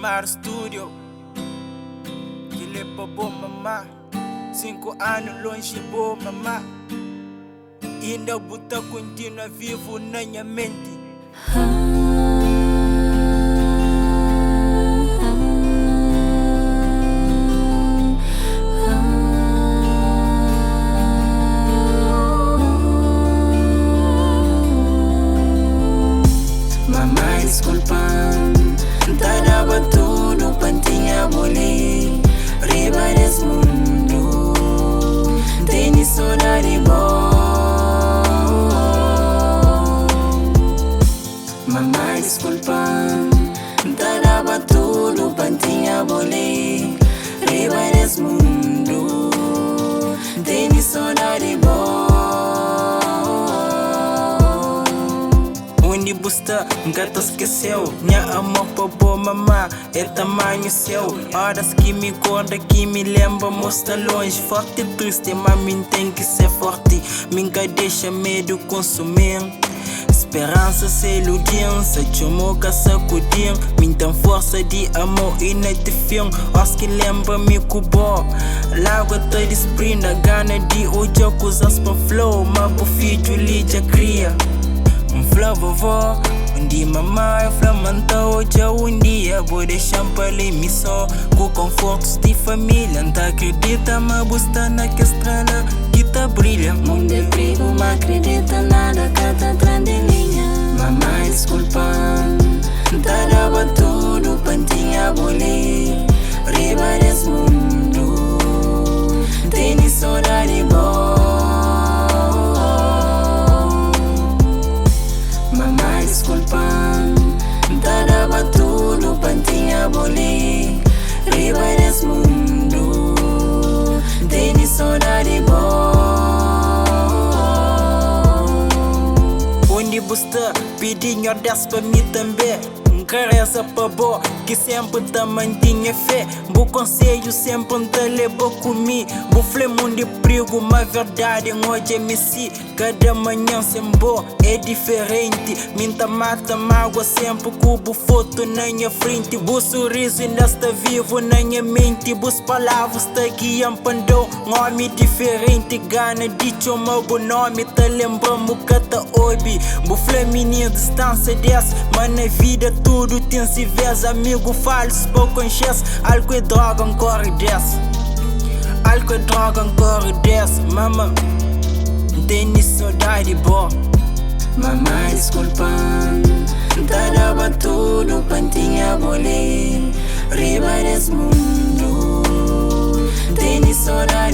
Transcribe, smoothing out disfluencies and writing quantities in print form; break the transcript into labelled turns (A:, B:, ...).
A: Mar Studio, que lhe babou mamá. 5 anos longe, boa mamá. Ainda buta continua vivo na minha mente.
B: Mamãe, desculpa, tá dava tudo pra tinha bolir. Riba desse mundo, tem saudade boa. Mamãe, desculpa, tá dava tudo pra tinha bolir. Riba desse mundo, tem saudade boa.
A: Onde busta, nunca esqueceu. Minha amor pra boa mamá é tamanho seu. Horas que me acorda, que me lembra, mostra longe. Forte e triste, mami tem que ser forte. Nunca deixa medo consumir. Esperança se iludindo, se chomoca sacudindo. Me dá força de amor e não te filme. Os que lembra-me que bom. Logo até desprenda, gana de hoje acusas pra flow. Mas pro filho ali já cria flow vovó, dia mamãe flamanta hoje dia vou deixar para missão com confortos de família. Não acredita, mas busta na que estrela que tá brilha.
B: Mundo é perigo, mas acredita nada, cada grande linha. Mamãe, desculpa, tá dava tudo pra tinha bolir. Riba desse mundo, tem saudade boa. Desculpa, tá dava tudo pra tinha bolir. Riba desse mundo, tem saudade boa.
A: Onde busta, pedindo ordens pra mim também. Careza pra boa, que sempre tá mantinha fé. Bo conselho sempre tá levou comigo. Bo flemo de perigo, mas verdade hoje é messi. Cada manhã sem boa é diferente. Minta mata mágoa sempre cubo foto na minha frente. Bo sorriso ainda está vivo na minha mente. Bos palavras tá guiando pandou. Nome diferente, gana de chama bo nome. Tá lembrando que tá obi. Bo fleminha distância dessa, mas na vida tudo tem se vês. Amigo falso, pouco enxesse. Álcool e droga corre dessa. Álcool e droga corre dessa. Mama, tem saudade boa.
B: Mamãe, desculpa, tá dava tudo pra tinha bolir. Riba desse mundo, tem saudade.